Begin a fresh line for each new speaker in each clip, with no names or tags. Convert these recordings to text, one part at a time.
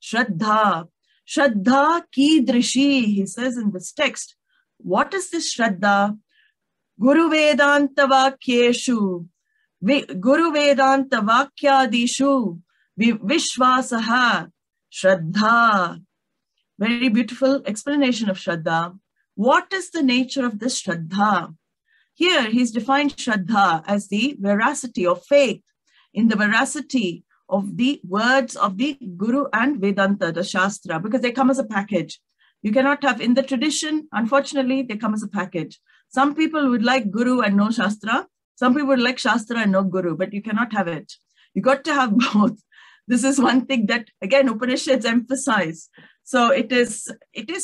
Shraddha. Shraddha kidrishi, he says in this text. What is this Shraddha? Guru Vedanta Vakyeshu, Guru Vedanta Vakyadishu, Vishvasaha, Shraddha. Very beautiful explanation of Shraddha. What is the nature of this Shraddha? Here he's defined Shraddha as the veracity of faith in the veracity of the words of the Guru and Vedanta, the Shastra, because they come as a package. You cannot have, in the tradition, unfortunately, they come as a package. Some people would like Guru and no Shastra. Some people would like Shastra and no Guru, but you cannot have it. You got to have both. This is one thing that, again, Upanishads emphasize. So it is,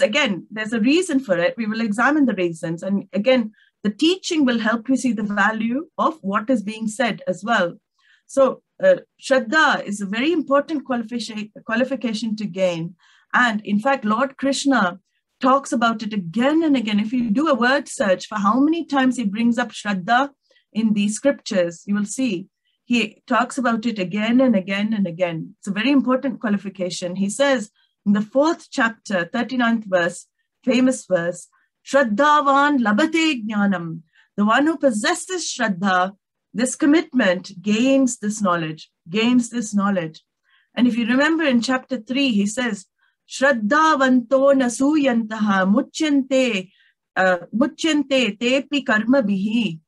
again, there's a reason for it. We will examine the reasons. And again, the teaching will help you see the value of what is being said as well. So Shraddha is a very important qualification to gain. And in fact, Lord Krishna talks about it again and again. If you do a word search for how many times he brings up Shraddha in the scriptures, you will see he talks about it again and again and again. It's a very important qualification. He says in the 4th chapter, 39th verse, famous verse, Shraddhavan labhate jnanam. The one who possesses Shraddha, this commitment, gains this knowledge. And if you remember in chapter 3, he says, Shraddhavanto nasuyantaha muchyante tepi karma bihi.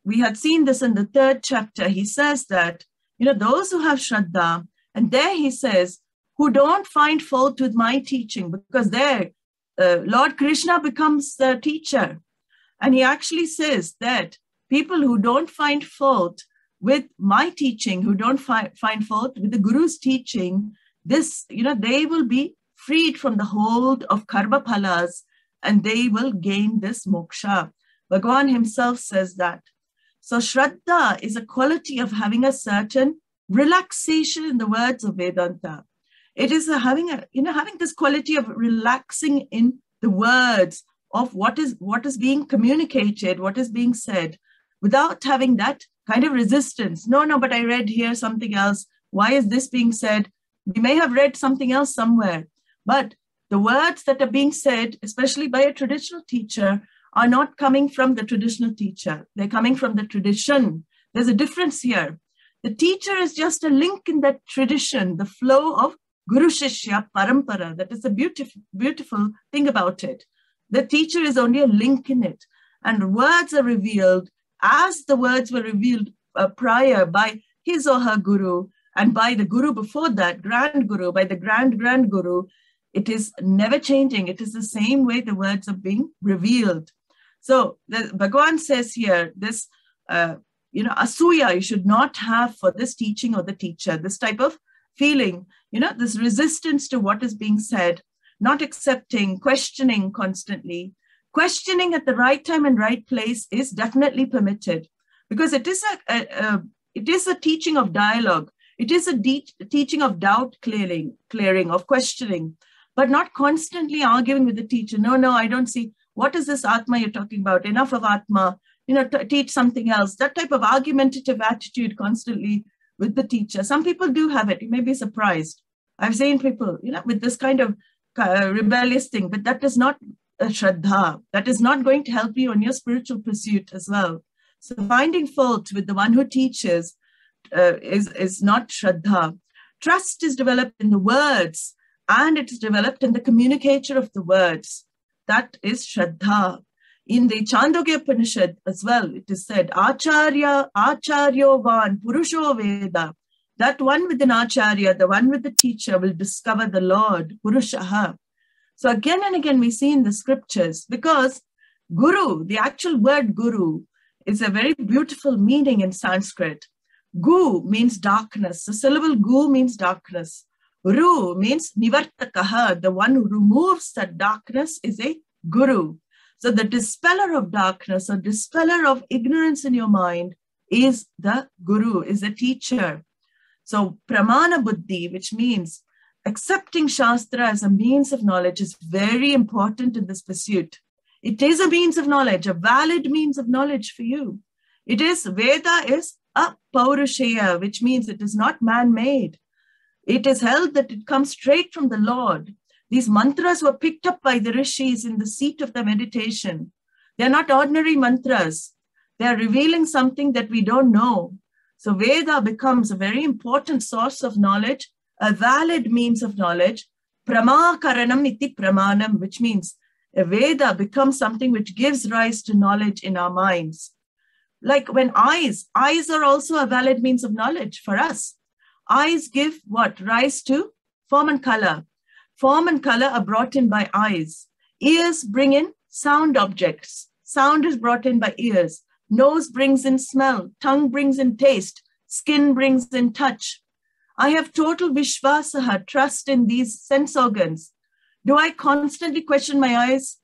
We had seen this in the 3rd chapter. He says that, those who have Shraddha, and there he says, who don't find fault with my teaching, because there Lord Krishna becomes the teacher. And he actually says that people who don't find fault with my teaching, who don't find fault with the Guru's teaching, this, they will be freed from the hold of karma phalas and they will gain this moksha. Bhagavan himself says that. So Shraddha is a quality of having a certain relaxation in the words of Vedanta. It is having this quality of relaxing in the words of what is being communicated, what is being said, without having that kind of resistance. No, but I read here something else. Why is this being said? We may have read something else somewhere, but the words that are being said, especially by a traditional teacher, are not coming from the traditional teacher. They're coming from the tradition. There's a difference here. The teacher is just a link in that tradition, the flow of Guru Shishya Parampara. That is a beautiful thing about it. The teacher is only a link in it. And words are revealed as the words were revealed prior by his or her Guru, and by the Guru before that, Grand Guru, by the Grand Guru. It is never changing. It is the same way the words are being revealed. So Bhagavan says here, this, asuya you should not have for this teaching or the teacher, this type of feeling, this resistance to what is being said, not accepting, questioning constantly. Questioning at the right time and right place is definitely permitted, because it is a teaching of dialogue. It is a teaching of doubt clearing, of questioning, but not constantly arguing with the teacher. No, I don't see. What is this Atma you're talking about? Enough of Atma, teach something else. That type of argumentative attitude constantly with the teacher. Some people do have it. You may be surprised. I've seen people, with this kind of rebellious thing, but that is not a Shraddha. That is not going to help you on your spiritual pursuit as well. So finding fault with the one who teaches is not Shraddha. Trust is developed in the words, and it is developed in the communicator of the words. That is Shraddha. In the Chandogya Upanishad as well, it is said, Acharya, Acharyo Van, Purusho Veda. That one with an Acharya, the one with the teacher, will discover the Lord, Purushaha. So again and again we see in the scriptures, because Guru, the actual word Guru, is a very beautiful meaning in Sanskrit. Gu means darkness. The syllable Gu means darkness. Ru means Nivartakaha, the one who removes that darkness is a Guru. So the dispeller of darkness or dispeller of ignorance in your mind is the Guru, is the teacher. So Pramana Buddhi, which means accepting Shastra as a means of knowledge, is very important in this pursuit. It is a means of knowledge, a valid means of knowledge for you. Veda is a Paurusheya, which means it is not man-made. It is held that it comes straight from the Lord. These mantras were picked up by the rishis in the seat of the meditation. They're not ordinary mantras. They're revealing something that we don't know. So Veda becomes a very important source of knowledge, a valid means of knowledge. Pramakaranam iti pramanam, which means a Veda becomes something which gives rise to knowledge in our minds. Like when eyes are also a valid means of knowledge for us. Eyes give what? Rise to form and color. Form and color are brought in by eyes. Ears bring in sound objects. Sound is brought in by ears. Nose brings in smell. Tongue brings in taste. Skin brings in touch. I have total vishvasaha, trust in these sense organs. Do I constantly question my eyes?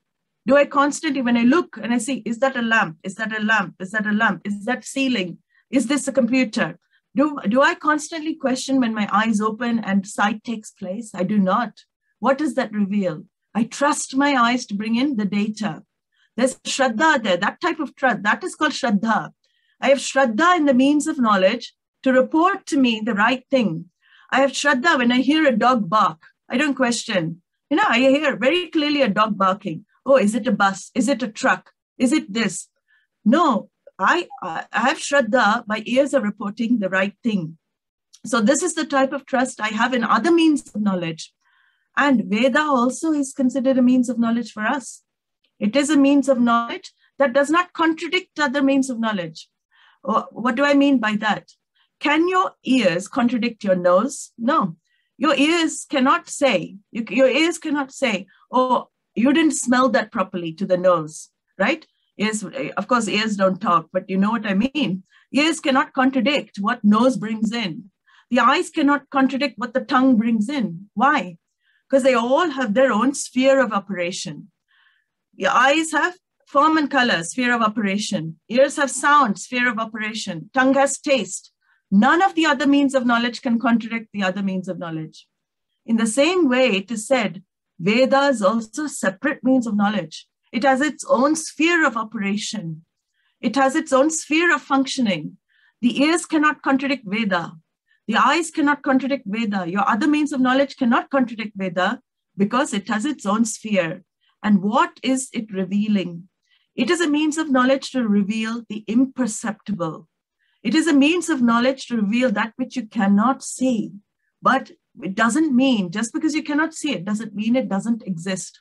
Do I constantly, when I look and I see, is that a lamp? Is that a lamp? Is that a lamp? Is that ceiling? Is this a computer? Do I constantly question when my eyes open and sight takes place? I do not. What does that reveal? I trust my eyes to bring in the data. There's Shraddha there, that type of trust. That is called Shraddha. I have Shraddha in the means of knowledge to report to me the right thing. I have Shraddha when I hear a dog bark. I don't question. I hear very clearly a dog barking. Oh, is it a bus? Is it a truck? Is it this? No, I have Shraddha. My ears are reporting the right thing. So this is the type of trust I have in other means of knowledge. And Veda also is considered a means of knowledge for us. It is a means of knowledge that does not contradict other means of knowledge. What do I mean by that? Can your ears contradict your nose? No. Your ears cannot say, oh, you didn't smell that properly to the nose, right? Ears, of course, ears don't talk, but you know what I mean. Ears cannot contradict what nose brings in. The eyes cannot contradict what the tongue brings in. Why? Because they all have their own sphere of operation. Your eyes have form and color, sphere of operation. Ears have sound, sphere of operation. Tongue has taste. None of the other means of knowledge can contradict the other means of knowledge. In the same way, it is said, Veda is also separate means of knowledge. It has its own sphere of operation. It has its own sphere of functioning. The ears cannot contradict Veda. The eyes cannot contradict Veda. Your other means of knowledge cannot contradict Veda because it has its own sphere. And what is it revealing? It is a means of knowledge to reveal the imperceptible. It is a means of knowledge to reveal that which you cannot see. But it doesn't mean, just because you cannot see it, doesn't mean it doesn't exist.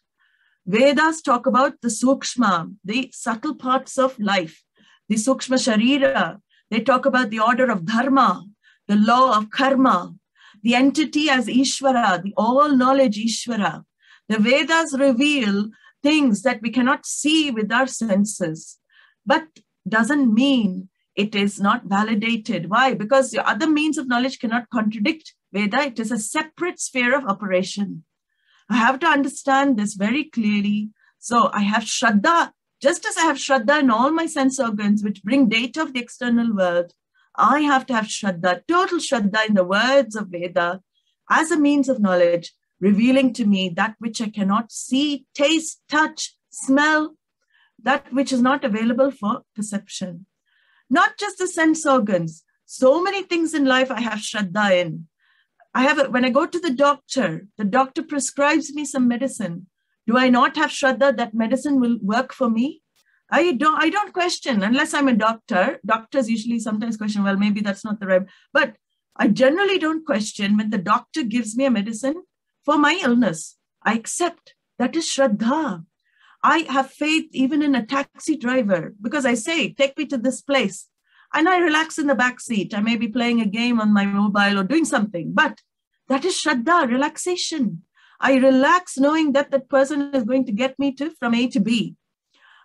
Vedas talk about the sukshma, the subtle parts of life, the sukshma sharira. They talk about the order of dharma, the law of karma, the entity as Ishvara, the all-knowledge Ishvara. The Vedas reveal things that we cannot see with our senses, but doesn't mean it is not validated. Why? Because the other means of knowledge cannot contradict Veda. It is a separate sphere of operation. I have to understand this very clearly. So I have Shraddha, just as I have Shraddha in all my sense organs, which bring data of the external world, I have to have Shraddha, total Shraddha in the words of Veda as a means of knowledge, revealing to me that which I cannot see, taste, touch, smell, that which is not available for perception. Not just the sense organs. So many things in life I have Shraddha in. When I go to the doctor prescribes me some medicine. Do I not have Shraddha that medicine will work for me? I don't question unless I'm a doctor. Doctors usually sometimes question, well, maybe that's not the right, but I generally don't question when the doctor gives me a medicine for my illness. I accept. That is Shraddha. I have faith even in a taxi driver because I say, take me to this place. And I relax in the back seat. I may be playing a game on my mobile or doing something, but that is Shraddha, relaxation. I relax knowing that that person is going to get me from A to B.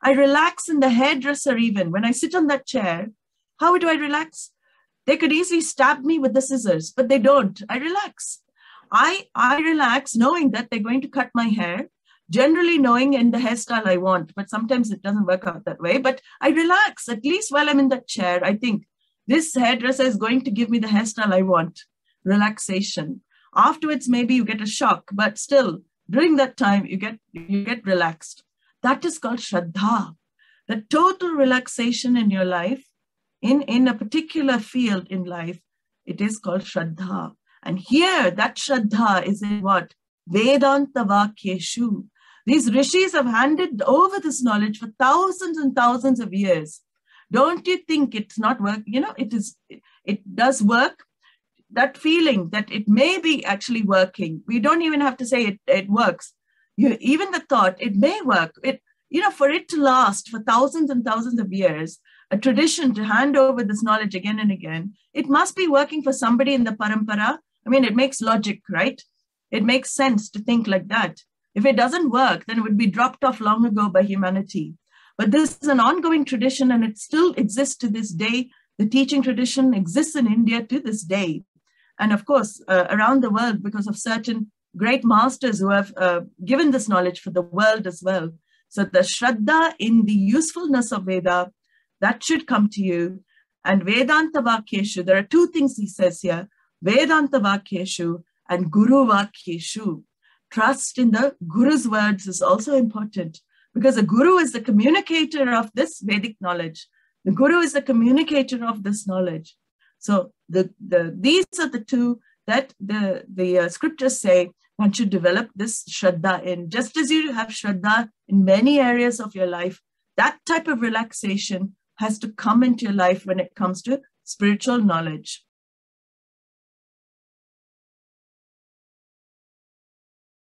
I relax in the hairdresser even. When I sit on that chair, how do I relax? They could easily stab me with the scissors, but they don't. I relax. I relax knowing that they're going to cut my hair, generally knowing in the hairstyle I want, but sometimes it doesn't work out that way. But I relax, at least while I'm in that chair. I think this hairdresser is going to give me the hairstyle I want. Relaxation. Afterwards, maybe you get a shock, but still, during that time, you get relaxed. That is called Shraddha. The total relaxation in your life, in a particular field in life, it is called Shraddha. And here, that Shraddha is in what? Vedanta Vakyeshu. These rishis have handed over this knowledge for thousands and thousands of years. Don't you think it's not work? It does work. That feeling that it may be actually working. We don't even have to say it works. Even the thought, it may work. For it to last for thousands and thousands of years, a tradition to hand over this knowledge again and again, it must be working for somebody in the parampara. I mean, it makes logic, right? It makes sense to think like that. If it doesn't work, then it would be dropped off long ago by humanity. But this is an ongoing tradition, and it still exists to this day. The teaching tradition exists in India to this day. And of course, around the world, because of certain great masters who have given this knowledge for the world as well. So the Shraddha in the usefulness of Veda, that should come to you. And Vedanta Vakyeshu, there are two things he says here, Vedanta Vakyeshu and Guru Vakyeshu. Trust in the Guru's words is also important, because the Guru is the communicator of this Vedic knowledge. The Guru is the communicator of this knowledge. So these are the two that the scriptures say one should develop this Shraddha in. Just as you have Shraddha in many areas of your life, that type of relaxation has to come into your life when it comes to spiritual knowledge.